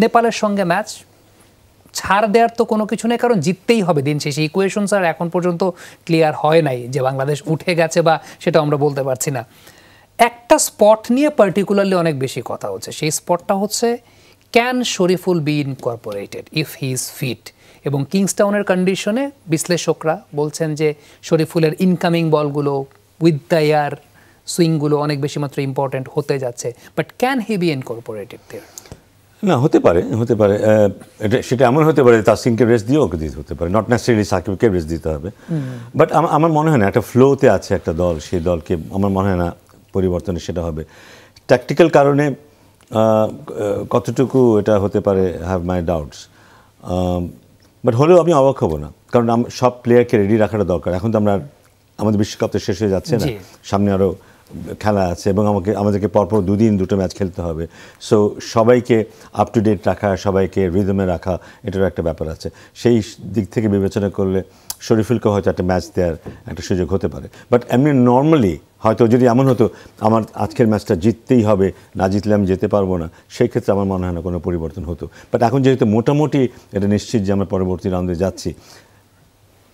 নেপালের সঙ্গে ম্যাচ ছাড় দেওয়ার তো কোনো কিছু নেই, কারণ জিততেই হবে দিন শেষে। ইকুয়েশন স্যার এখন পর্যন্ত ক্লিয়ার হয় নাই যে বাংলাদেশ উঠে গেছে বা সেটা আমরা বলতে পারছি না। একটা স্পট নিয়ে পার্টিকুলারলি অনেক বেশি কথা হচ্ছে, সেই স্পটটা হচ্ছে can Shoriful be incorporated if he is fit. এবং কিংসটাউনের কন্ডিশনে বিশ্লেষকরা বলছেন যে শরীফুলের ইনকামিং বলগুলো উইথ দ্য এয়ার সুইংগুলো অনেক বেশি মাত্র ইম্পর্টেন্ট হতে যাচ্ছে, but can he be incorporated there? না, হতে পারে, হতে পারে। এটা সেটা এমন হতে পারে তাসকিনকে রেস্ট দিয়ে ওকে দিতে হতে পারে, নট নেসেসারিলি সাকিবকে রেস্ট দিতে হবে। বাট আমার মনে হয় না, একটা ফ্লোতে আছে একটা দল, সেই দলকে আমার মনে হয় না পরিবর্তনে সেটা হবে। ট্যাকটিক্যাল কারণে কতটুকু এটা হতে পারে, হ্যাভ মাই ডাউটস। বাট হলেও আমি অবাক হব না, কারণ সব প্লেয়ারকে রেডি রাখাটা দরকার। এখন তো আমরা আমাদের বিশ্বকাপ তো শেষ হয়ে যাচ্ছে না, সামনে আরও খেলা আছে এবং আমাদেরকে পরপর দুদিন দুটো ম্যাচ খেলতে হবে। সো সবাইকে আপ টু ডেট রাখা, সবাইকে রিদমে রাখা, এটারও একটা ব্যাপার আছে। সেই দিক থেকে বিবেচনা করলে শরীফুলকে হয়তো একটা ম্যাচ দেওয়ার একটা সুযোগ হতে পারে। বাট এমনি নর্মালি হয়তো যদি এমন হতো আমার আজকের ম্যাচটা জিততেই হবে, না জিতলে আমি যেতে পারবো না, সেই ক্ষেত্রে আমার মনে হয় না কোনো পরিবর্তন হতো। বাট এখন যেহেতু মোটামুটি এটা নিশ্চিত যে আমরা পরবর্তী রাউন্ডে যাচ্ছি,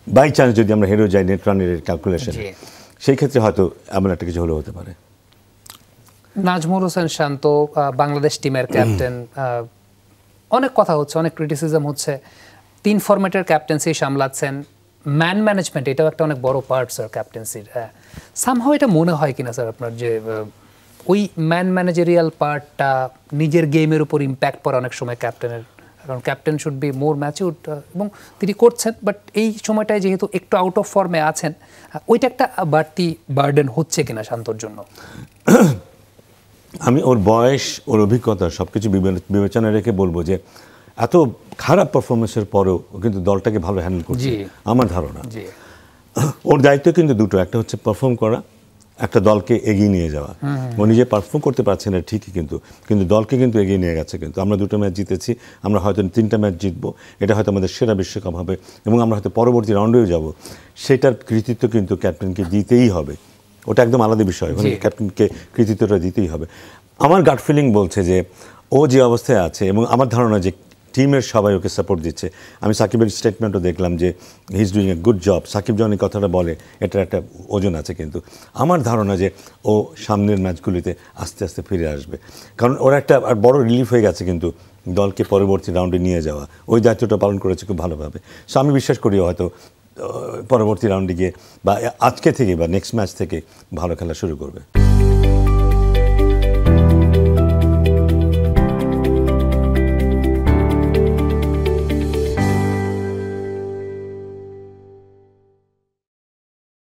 বাই চান্স যদি আমরা হেরে যাই নেট রানের ক্যালকুলেশন, সেই ক্ষেত্রে হয়তো এমন একটা কিছু হলেও হতে পারে। নাজমুল হোসেন শান্ত বাংলাদেশ টিমের ক্যাপ্টেন, অনেক কথা হচ্ছে, অনেক ক্রিটিসিজম হচ্ছে, 3 ফরম্যাটের ক্যাপ্টেন্সি সামলাচ্ছেন, ম্যান ম্যানেজমেন্ট এটাও একটা অনেক বড় পার্ট স্যার ক্যাপ্টেন্সির। সামহাও এটা মনে হয় কিনা স্যার আপনার যে ওই ম্যান ম্যানেজারিয়াল পার্টটা নিজের গেমের উপর ইম্প্যাক্ট পড়ে অনেক সময় ক্যাপ্টেনের, কারণ captain should be more matured এবং তিনি করছেন, বাট এই সময়টায় যেহেতু একটু আউট অফ ফর্মে আছেন, ওইটা একটা বাড়তি বার্ডেন হচ্ছে কিনা শান্তর জন্য? আমি ওর বয়স, ওর অভিজ্ঞতা সব কিছু বিবেচনায় রেখে বলবো যে এত খারাপ পারফরমেন্সের পরেও ও কিন্তু দলটাকে ভালো হ্যান্ডেল করছে আমার ধারণা। ওর দায়িত্ব কিন্তু দুটো, একটা হচ্ছে পারফর্ম করা, একটা দলকে এগিয়ে নিয়ে যাওয়া। ও নিজে পারফর্ম করতে পারছে না ঠিকই, কিন্তু দলকে কিন্তু এগিয়ে নিয়ে গেছে। কিন্তু আমরা 2টো ম্যাচ জিতেছি, আমরা হয়তো 3টা ম্যাচ জিতবো, এটা হয়তো আমাদের সেরা বিশ্বকাপ হবে এবং আমরা হয়তো পরবর্তী রাউন্ডেও যাব। সেটার কৃতিত্ব কিন্তু ক্যাপ্টেনকে দিতেই হবে, ওটা একদম আলাদা বিষয়, মানে ক্যাপ্টেনকে কৃতিত্বটা দিতেই হবে। আমার গাট ফিলিং বলছে যে ও যে অবস্থায় আছে, এবং আমার ধারণা যে টিমের সবাই ওকে সাপোর্ট দিচ্ছে। আমি সাকিবের স্টেটমেন্টও দেখলাম যে he is doing a good job. Shakib যখন এই কথাটা বলে এটার একটা ওজন আছে, কিন্তু আমার ধারণা যে ও সামনের ম্যাচগুলিতে আস্তে আস্তে ফিরে আসবে, কারণ ওরা একটা বড় রিলিফ হয়ে গেছে কিন্তু দলকে পরবর্তী রাউন্ডে নিয়ে যাওয়া, ওই দায়িত্বটা পালন করেছে খুব ভালোভাবে। সো আমি বিশ্বাস করি হয়তো পরবর্তী রাউন্ডে গিয়ে বা আজকে থেকে বা নেক্সট ম্যাচ থেকে ভালো খেলা শুরু করবে।